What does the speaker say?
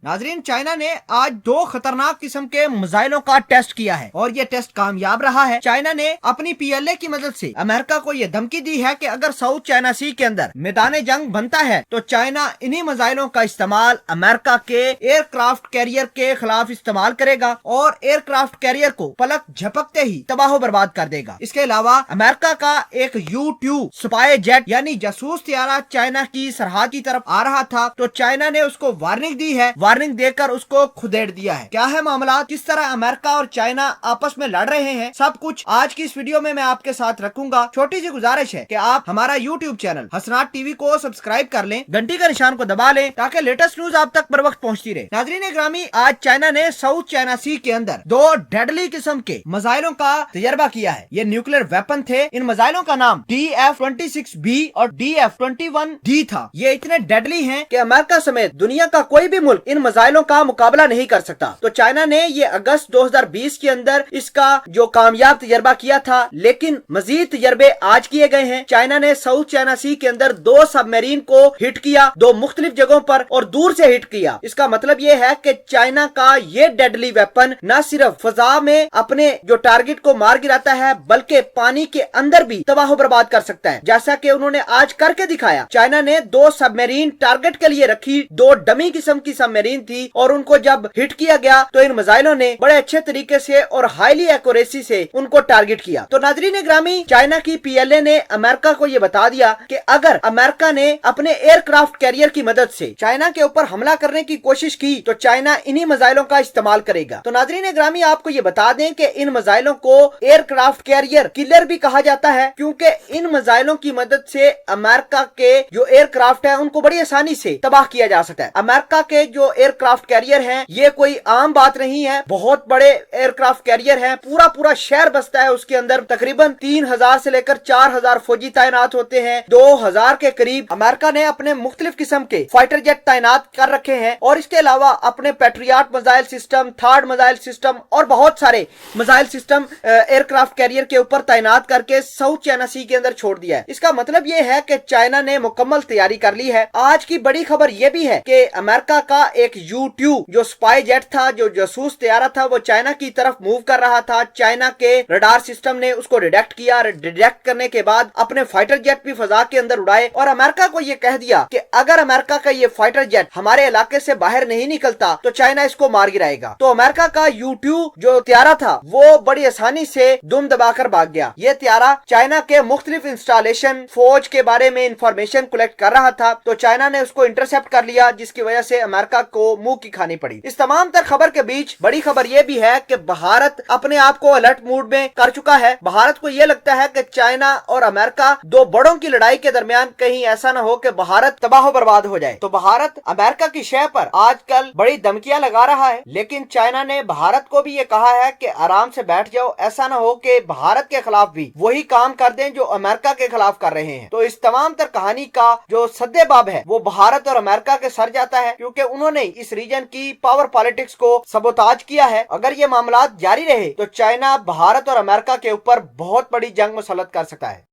नाजरीन, चाइना ने आज 2 खतरनाक किस्म के मिसाइलों का टेस्ट किया है और ये टेस्ट कामयाब रहा है। चाइना ने अपनी PLA की मदद से अमेरिका को ये धमकी दी है कि अगर साउथ चाइना सी के अंदर मैदान जंग बनता है तो चाइना इन्हीं मिसाइलों का इस्तेमाल अमेरिका के एयरक्राफ्ट कैरियर के खिलाफ इस्तेमाल करेगा और एयरक्राफ्ट कैरियर को पलक झपकते ही तबाह बर्बाद कर देगा। इसके अलावा अमेरिका का एक U-2 स्पाई जेट यानी जासूस त्यारा चाइना की सरहद की तरफ आ रहा था तो चाइना ने उसको वार्निंग दी है। वार्निंग देकर उसको खुदेड़ दिया है। क्या है मामला, किस तरह अमेरिका और चाइना आपस में लड़ रहे हैं, सब कुछ आज की इस वीडियो में मैं आपके साथ रखूंगा। छोटी सी गुजारिश है कि आप हमारा YouTube चैनल हसनाट टीवी को सब्सक्राइब कर लें, घंटी का निशान को दबा लें ताकि लेटेस्ट न्यूज आप तक बर वक्त पहुंचती रहे। नाजरीन ग्रामी, आज चाइना ने साउथ चाइना सी के अंदर 2 डेडली किस्म के मिसाइलों का तजर्बा किया है। ये न्यूक्लियर वेपन थे। इन मिसाइलों का नाम DF-26B और DF-21D था। ये इतने डेडली हैं कि अमेरिका समेत दुनिया का कोई भी मुल्क इन मिसाइलों का मुकाबला नहीं कर सकता। तो चाइना ने ये अगस्त 2020 के अंदर इसका जो कामयाब तजर्बा किया था, लेकिन मजीद तजर्बे आज किए गए हैं। चाइना ने साउथ चाइना सी के अंदर 2 सबमरीन को हिट किया, 2 मुख्तलिफ जगहों पर और दूर से हिट किया। इसका मतलब ये है कि चाइना का ये डेडली वेपन न सिर्फ फजा में अपने जो टारगेट को मार गिराता है बल्कि पानी के अंदर भी तबाह बर्बाद कर सकता है, जैसा कि उन्होंने आज करके दिखाया। चाइना ने 2 सबमरीन टारगेट के लिए रखी, 2 डमी किस्म की सबमरीन थी और उनको जब हिट किया गया तो इन मिसाइलों ने बड़े अच्छे तरीके से और हाईली एक्यूरेसी से उनको टारगेट किया। तो नाजरीन ग्रामी, चाइना की PLA ने अमेरिका को ये बता दिया कि अगर अमेरिका ने अपने एयरक्राफ्ट कैरियर की मदद से चाइना के ऊपर हमला करने की कोशिश की तो चाइना इन्हीं मिसाइलों का इस्तेमाल करेगा। तो नाजरीन ग्रामी, आपको ये बता दें कि इन मिसाइलों को एयरक्राफ्ट कैरियर किलर भी कहा जाता है, क्योंकि इन मिसाइलों की मदद से अमेरिका के जो एयरक्राफ्ट है उनको बड़ी आसानी से तबाह किया जा सकता है। अमेरिका के जो एयरक्राफ्ट कैरियर हैं ये कोई आम बात नहीं है, बहुत बड़े एयरक्राफ्ट कैरियर हैं। पूरा पूरा शहर बसता है उसके अंदर। तकरीबन 3000 से लेकर 4000 फौजी तैनात होते हैं। 2000 के करीब अमेरिका ने अपने मुख्तलिफ किस्म के फाइटर जेट तैनात कर रखे हैं और इसके अलावा अपने patriot missile system, third missile system और बहुत सारे मिसाइल सिस्टम एयरक्राफ्ट कैरियर के ऊपर तैनात करके साउथ चाइना सी के अंदर छोड़ दिया है। इसका मतलब ये है कि चाइना ने मुकम्मल तैयारी कर ली है। आज की बड़ी खबर ये भी है कि अमेरिका का एक U-2 जो स्पाई जेट था, जो जासूस त्यारा था, वो चाइना की तरफ मूव कर रहा था। चाइना के रडार सिस्टम ने उसको डिटेक्ट किया। डिटेक्ट करने के बाद अपने फाइटर जेट भी फजा के अंदर उड़ाए और अमेरिका को ये कह दिया कि अगर अमेरिका का ये फाइटर जेट हमारे इलाके से बाहर नहीं निकलता तो चाइना इसको मार गिराएगा। तो अमेरिका का U-2 जो त्यारा था वो बड़ी आसानी से दुम दबाकर भाग गया। ये त्यारा चाइना के मुख्तलिफ इंस्टॉलेशन, फौज के बारे में इंफॉर्मेशन कलेक्ट कर रहा था तो चाइना ने उसको इंटरसेप्ट कर लिया, जिसकी वजह से अमेरिका को मुंह की खानी पड़ी। इस तमाम तर खबर के बीच बड़ी खबर यह भी है कि भारत अपने आप को अलर्ट मूड में कर चुका है। भारत को यह लगता है कि चाइना और अमेरिका 2 बड़ों की लड़ाई के दरमियान कहीं ऐसा न हो कि भारत तबाह बर्बाद हो जाए। तो भारत अमेरिका की शह पर आजकल बड़ी धमकियां लगा रहा है, लेकिन चाइना ने भारत को भी ये कहा है कि आराम से बैठ जाओ, ऐसा न हो कि भारत के खिलाफ भी वही काम कर दें जो अमेरिका के खिलाफ कर रहे हैं। तो इस तमाम तर कहानी का जो सद्देबाब है वो भारत और अमेरिका के सर जाता है, क्योंकि उन्होंने इस रीजन की पावर पॉलिटिक्स को सबोताज किया है। अगर ये मामला जारी रहे तो चाइना भारत और अमेरिका के ऊपर बहुत बड़ी जंग मुसल्लत कर सकता है।